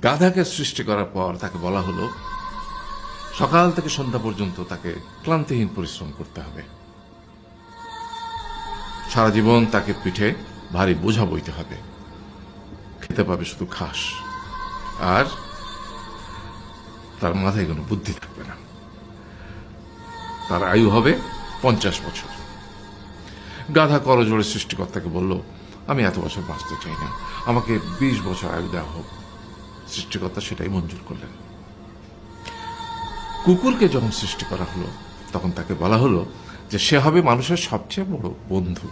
গাধাকে সৃষ্টি করার পর তাকে বলা হলো সকাল থেকে সন্ধ্যা পর্যন্ত তাকে ক্লান্তিহীন পরিশ্রম করতে হবে, সারা জীবন তাকে পিঠে ভারী বোঝা বইতে হবে, খেতে পাবে শুধু ঘাস, আর তার মাথায় কোনো বুদ্ধি থাকবে না। তার আয়ু হবে 50 বছর। গাধা করজোড়ে সৃষ্টিকর্তাকে বলল, আমি এত বছর বাঁচতে চাই না, আমাকে 20 বছর আয়ু দেওয়া হোক। সৃষ্টিকর্তা সেটাই মঞ্জুর করলেন। কুকুরকে যখন সৃষ্টি করা হলো তখন তাকে বলা হলো যে সে হবে মানুষের সবচেয়ে বড় বন্ধু,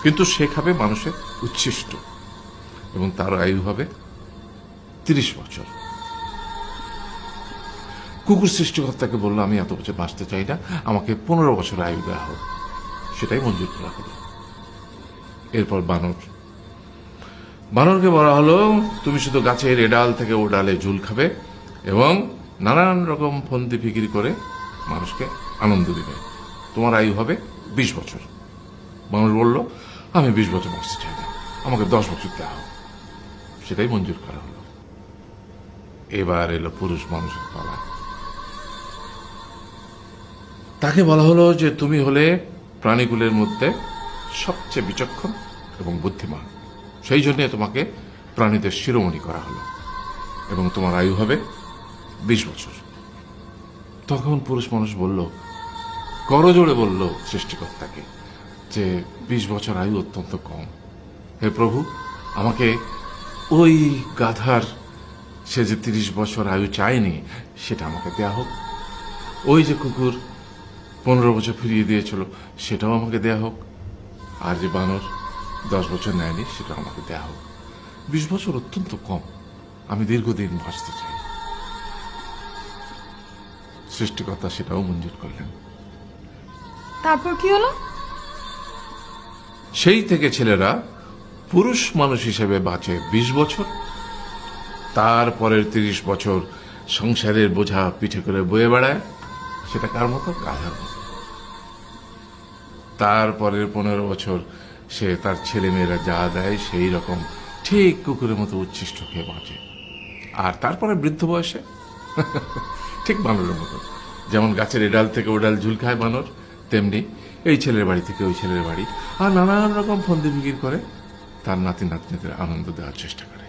কিন্তু সে খাবে মানুষের উচ্ছিষ্ট, এবং তার আয়ু হবে 30 বছর। কুকুর সৃষ্টিকর্তাকে বলল, আমি এত বছর বাঁচতে চাই না, আমাকে 15 বছর আয়ু দেওয়া হোক। সেটাই মঞ্জুর করা হলো। এরপর বানরকে বলা হলো, তুমি শুধু গাছের এ ডাল থেকে ও ডালে ঝুল খাবে এবং নানান রকম ফন্দি ফিকির করে মানুষকে আনন্দ দিবে, তোমার আয়ু হবে 20 বছর। বানর বলল, আমি 20 বছর বাঁচতে চাই না, আমাকে 10 বছর দেওয়া হোক। সেটাই মঞ্জুর করা হলো। এবার এলো পুরুষ মানুষের পালা। তাকে বলা হলো যে তুমি হলে প্রাণীকুলের মধ্যে সবচেয়ে বিচক্ষণ এবং বুদ্ধিমান, সেই জন্য তোমাকে প্রাণীদের শিরোমণি করা হলো এবং তোমার আয়ু হবে 20 বছর। তখন পুরুষ মানুষ বলল, করজোড়ে বলল সৃষ্টিকর্তাকে যে 20 বছর আয়ু অত্যন্ত কম, হে প্রভু, আমাকে ওই গাধার সে যে 30 বছর আয়ু চায়নি সেটা আমাকে দেয়া হোক, ওই যে কুকুর 15 বছর ফিরিয়ে দিয়েছিল সেটাও আমাকে দেয়া হোক, আর যে বানর 10 বছর নেয়নি সেটাও আমাকে দেয়া হোক। 20 বছর অত্যন্ত কম, আমি দীর্ঘদিন বাঁচতে চাই। সৃষ্টিকর্তা সেটাও মঞ্জুর করলেন। তারপর কি হলো? সেই থেকে ছেলেরা পুরুষ মানুষ হিসেবে বাঁচে 20 বছর, তারপরের 30 বছর সংসারের বোঝা পিঠে করে বয়ে বেড়ায়, সেটা কার মতো? গাধার মতো। তারপরের 15 বছর সে তার ছেলে মেয়েরা যা দেয় সেই রকম ঠিক কুকুরের মতো উচ্ছিষ্ট খেয়ে বাঁচে। আর তারপরে বৃদ্ধ বয়সে ঠিক বানরের মতো, যেমন গাছের এডাল থেকে ওডাল ঝুল খায় বানর, তেমনি এই ছেলের বাড়ি থেকে ওই ছেলের বাড়ি, আর নানান রকম ফন্দি ফিকির করে তার নাতি নাতনিদের আনন্দ দেওয়ার চেষ্টা করে।